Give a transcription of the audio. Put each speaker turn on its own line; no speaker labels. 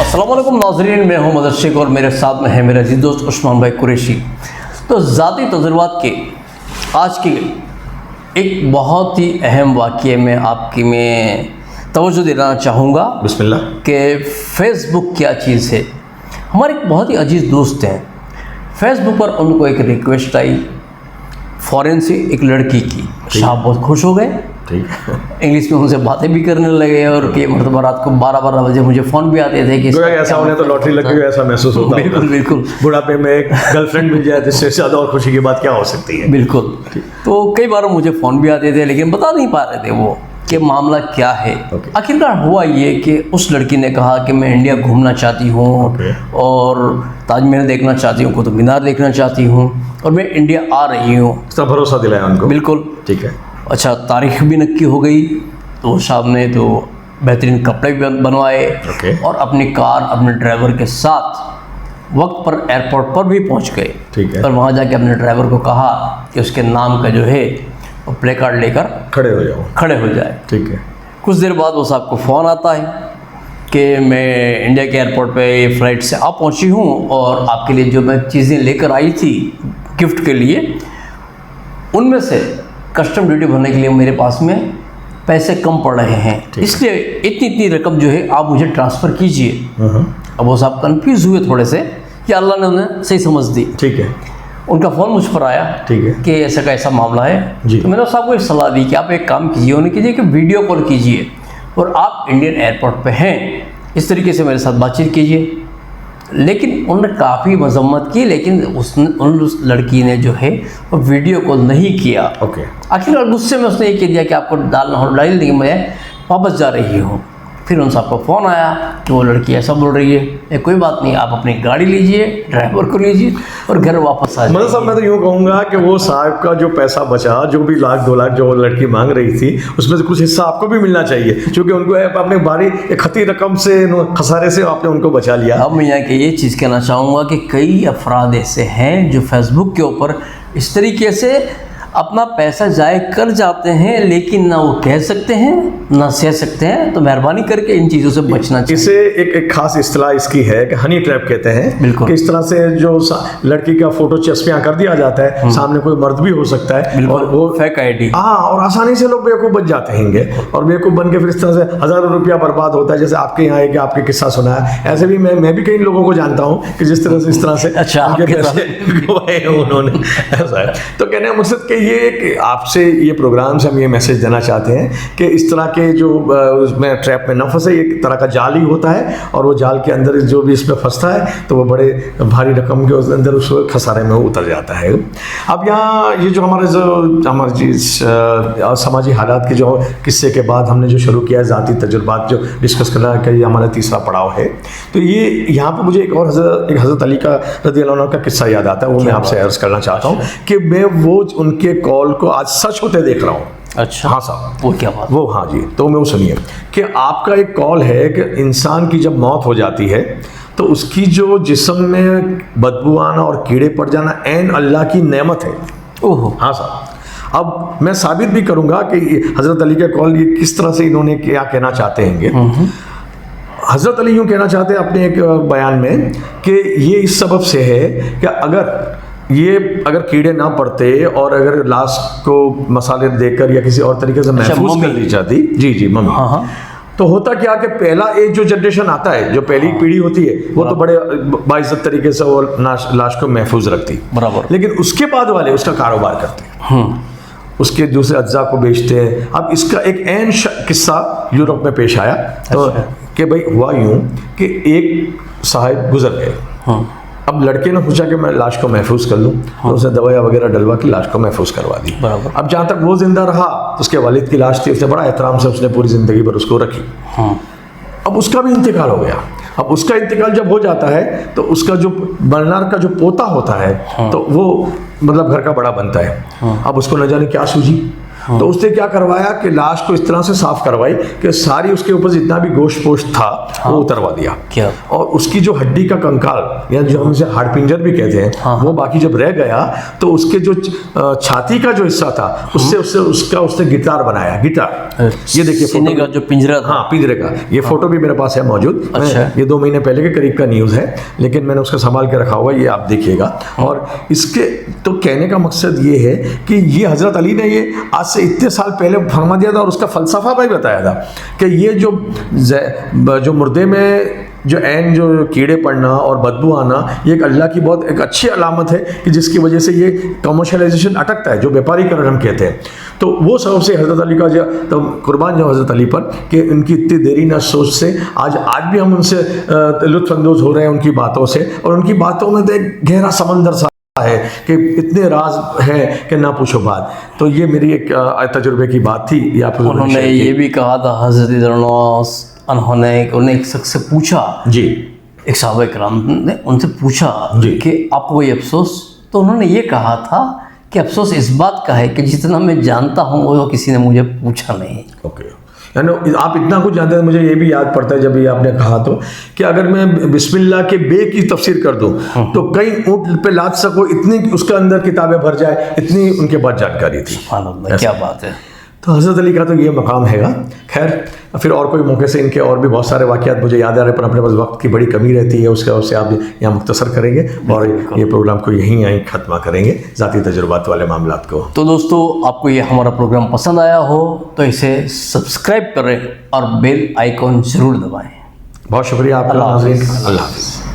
अस्सलाम वालेकुम नाज़रीन, मैं हूं मदर शेख और मेरे साथ में है मेरा अजीज़ दोस्त उस्मान भाई कुरैशी। तो ज़ाती तजुर्बात के आज के एक बहुत ही अहम वाक़ये में आपकी मैं तवज्जो दिलाना चाहूँगा।
बिस्मिल्लाह।
कि फ़ेसबुक क्या चीज़ है। हमारे एक बहुत ही अजीज़ दोस्त हैं, फ़ेसबुक पर उनको एक रिक्वेस्ट आई फ़ॉरेन से एक लड़की की। साहब बहुत खुश हो गए,
ठीक।
इंग्लिश में उनसे बातें भी करने लगे और कई मरतबा रात को 12-12 बजे मुझे फ़ोन भी आते थे कि
ऐसा होने तो लॉटरी लग गई, ऐसा महसूस होता है।
बिल्कुल बिल्कुल।
बुढ़ापे में एक गर्लफ्रेंड मिल जाए तो इससे ज़्यादा और खुशी की बात क्या हो सकती है।
बिल्कुल। तो कई बार मुझे फ़ोन भी आते थे लेकिन बता नहीं पा रहे थे वो कि मामला क्या है। आखिरकार हुआ ये कि उस लड़की ने कहा कि मैं इंडिया घूमना चाहती हूँ और ताजमहल देखना चाहती हूँ, कुतुब मीनार देखना चाहती हूँ और मैं इंडिया आ रही हूँ।
इसका भरोसा दिलाया उनको।
बिल्कुल,
ठीक है।
अच्छा, तारीख भी नक्की हो गई तो साहब ने तो बेहतरीन कपड़े भी बनवाए और अपनी कार अपने ड्राइवर के साथ वक्त पर एयरपोर्ट पर भी पहुंच गए।
ठीक है।
और वहां जाके अपने ड्राइवर को कहा कि उसके नाम का जो है वो प्ले कार्ड लेकर
खड़े हो जाए। ठीक है।
कुछ देर बाद वो साहब को फ़ोन आता है कि मैं इंडिया के एयरपोर्ट पे फ़्लाइट से आ पहुंची हूँ और आपके लिए जो मैं चीज़ें लेकर आई थी गिफ्ट के लिए, उनमें से कस्टम ड्यूटी भरने के लिए मेरे पास में पैसे कम पड़ रहे हैं, इसलिए इतनी रकम जो है आप मुझे ट्रांसफ़र कीजिए। अब वो साहब कन्फ्यूज़ हुए थोड़े से कि अल्लाह ने उन्हें सही समझ दी।
ठीक है।
उनका फ़ोन मुझ पर आया।
ठीक है।
कि ऐसा का ऐसा मामला है
जी।
तो मैंने साहब को एक सलाह दी कि आप एक काम कीजिए, उन्हें कीजिए कि वीडियो कॉल कीजिए और आप इंडियन एयरपोर्ट पे हैं, इस तरीके से मेरे साथ बातचीत कीजिए। लेकिन उन्होंने काफ़ी मजम्मत की लेकिन उस लड़की ने जो है वो वीडियो कॉल नहीं किया।
ओके।
आखिरकार गुस्से में उसने ये कह दिया कि आपको डालना हो डाल देंगे, मैं वापस जा रही हूँ। फिर उन साहब को फ़ोन आया कि वो लड़की ऐसा बोल रही है, कोई बात नहीं, आप अपनी गाड़ी लीजिए, ड्राइवर को लीजिए और घर वापस आ जाइए।
मतलब साहब मैं तो यूँ कहूँगा कि वो साहब का जो पैसा बचा, जो भी 1-2 लाख जो लड़की मांग रही थी, उसमें से कुछ हिस्सा आपको भी मिलना चाहिए, क्योंकि उनको अपने बारी एक खती रकम से खसारे से आपने उनको बचा लिया।
अब मैं यहाँ के ये चीज़ कहना चाहूँगा कि कई अफराद ऐसे हैं जो फेसबुक के ऊपर इस तरीके से अपना पैसा ज़ाय कर जाते हैं लेकिन ना वो कह सकते हैं ना सह सकते हैं। तो मेहरबानी करके इन चीज़ों से बचना चाहिए।
इसे एक खास इस्तेलाह इसकी है कि हनी ट्रैप कहते हैं।
बिल्कुल।
कि इस तरह से जो लड़की का फोटो चस्पियाँ कर दिया जाता है, सामने कोई मर्द भी हो सकता है और वो
फेक आईडी।
हाँ, और आसानी से लोग बेवकूफ़ बन जाते हैं और बेवकूफ़ बन के फिर इस तरह से हज़ारों रुपया बर्बाद होता है। जैसे आपके यहाँ है कि आपके किस्सा सुना है, ऐसे भी मैं भी कई लोगों को जानता हूँ कि जिस तरह से इस तरह से
अच्छा,
उन्होंने ऐसा है। तो कहने का मकसद कि ये आपसे ये प्रोग्राम से हम ये मैसेज देना चाहते हैं कि इस तरह के जो उसमें ट्रैप में न फंसे, एक तरह का जाल ही होता है और वो जाल के अंदर जो भी इसमें फंसता है तो वो बड़े भारी रकम के अंदर उस खसारे में उतर जाता है। अब यहाँ ये जो हमारे समाजी हालात के जो किस्से के बाद हमने जो शुरू किया है ज़ाती तजुर्बात जो डिस्कस करना का, ये हमारा तीसरा पड़ाव है। तो ये यहाँ पर मुझे एक और हज़रत अली का रज़ियल्लाहु अन्हु का किस्सा याद आता है, वो मैं आपसे अर्ज़ करना चाहता हूँ कि मैं वो उनके कॉल को आज सच होते देख रहा हूँ।
अच्छा।
हाँ साहब,
वो क्या बात?
वो हाँ जी, तो मैं वो सुनिए कि आपका एक कॉल है कि इंसान की जब मौत हो जाती है तो उसकी जो जिस्म में बदबू आना और कीड़े पड़ जाना ऐन अल्लाह की नेमत है।
ओहो।
हाँ साहब। अब मैं साबित भी करूँगा कि हज़रत अली का कॉल ये किस तरह से इन्होंने क्या कहना चाहते हैं। हज़रत अली यूँ कहना चाहते हैं अपने एक बयान में कि ये इस सबब से है कि अगर कीड़े ना पड़ते और अगर लाश को मसाले देकर या किसी और तरीके से महफूज कर ली जाती, जी मम्मी,
हाँ,
तो होता क्या कि पहला एक जो जनरेशन आता है, जो पहली पीढ़ी होती है, वो तो बड़े बाइज्जत तरीके से वो लाश को महफूज रखती, बराबर। लेकिन उसके बाद वाले उसका कारोबार करते, उसके दूसरे अज्जा को बेचते हैं। अब इसका एक ऐन किस्सा यूरोप में पेश आया। तो कि भाई हुआ यूँ कि एक साहब गुजर गए। अब लड़के ने पूछा कि मैं लाश को महफूज कर लूँ, तो उसने दवाइयाँ वगैरह डलवा के लाश को महफूज करवा दी।
बराबर।
अब जहाँ तक वो जिंदा रहा, उसके वालिद की लाश थी, उसने बड़ा एहतराम से उसने पूरी ज़िंदगी पर उसको रखी। अब उसका भी इंतकाल हो गया। अब उसका इंतकाल जब हो जाता है तो उसका जो बरनार का जो पोता होता है तो वो मतलब घर का बड़ा बनता है। अब उसको न जाने क्या सूझी, तो उसने क्या करवाया कि लाश को इस तरह से साफ करवाई कि सारी उसके ऊपर जितना भी गोश्त पोश्त था वो उतरवा दिया।
क्या?
और उसकी जो हड्डी का कंकाल या जो हम इसे हाड़पिंजर भी कहते हैं वो बाकी जब रह गया तो उसके जो छाती का जो हिस्सा था उससे गिटार बनाया। गिटार, ये देखिए
सीने का जो पिंजरा था।
हाँ, पिंजरे का ये फोटो भी मेरे पास है मौजूद।
अच्छा।
ये 2 महीने पहले के करीब का न्यूज़ है, लेकिन मैंने उसका संभाल के रखा हुआ है, ये आप देखिएगा। और इसके तो कहने का मकसद ये है कि ये हज़रत अली ने ये आज से इतने साल पहले फरमा दिया था और उसका फ़लसफ़ा भी बताया था कि ये जो मुर्दे में जो ऐन जो कीड़े पड़ना और बदबू आना, ये एक अल्लाह की बहुत एक अच्छी अलामत है कि जिसकी वजह से ये कमर्शलाइजेशन अटकता है, जो व्यापारीकरण हम कहते हैं। तो वो सबब से हज़रत अली का जो तो कुर्बान जाओ हज़रत अली पर कि उनकी इतनी देरी न सोच से आज भी हम उनसे लुत्फ़अंदोज़ हो रहे हैं उनकी बातों से। और उनकी बातों में तो एक गहरा समंदर सा है कि इतने राज है कि ना पूछो बात। तो ये मेरी एक तजुर्बे की बात थी। या
उन्होंने ये भी कहा था हज़रत उन्होंने एक शख्स से पूछा जी, एक सहाबा किराम ने उनसे पूछा कि आपको कोई अफसोस? तो उन्होंने ये कहा था कि अफसोस इस बात का है कि जितना मैं जानता हूँ वो किसी ने मुझे पूछा नहीं।
ओके, यानी आप इतना कुछ जानते हैं। मुझे ये भी याद पड़ता है जब ये आपने कहा तो कि अगर मैं बिस्मिल्लाह के बे की तफसीर कर दूं तो कई ऊँट पे लाद सको, इतनी उसके अंदर किताबें भर जाए, इतनी उनके पास जानकारी थी।
क्या बात है।
तो हज़रत अली का तो ये मकाम हैगा। खैर, फिर और कोई मौके से इनके और भी बहुत सारे वाक़यात मुझे याद आ रहे, पर अपने पास वक्त की बड़ी कमी रहती है, उसके उससे आप यहाँ मुख्तसर करेंगे और ये प्रोग्राम को यहीं ख़त्म करेंगे ज़ाती तजुर्बात वाले मामलात को।
तो दोस्तों, आपको ये हमारा प्रोग्राम पसंद आया हो तो इसे सब्सक्राइब करें और बेल आइकॉन ज़रूर दबाएँ।
बहुत शुक्रिया आपका नाज़रीन। अल्लाह हाफ़िज़।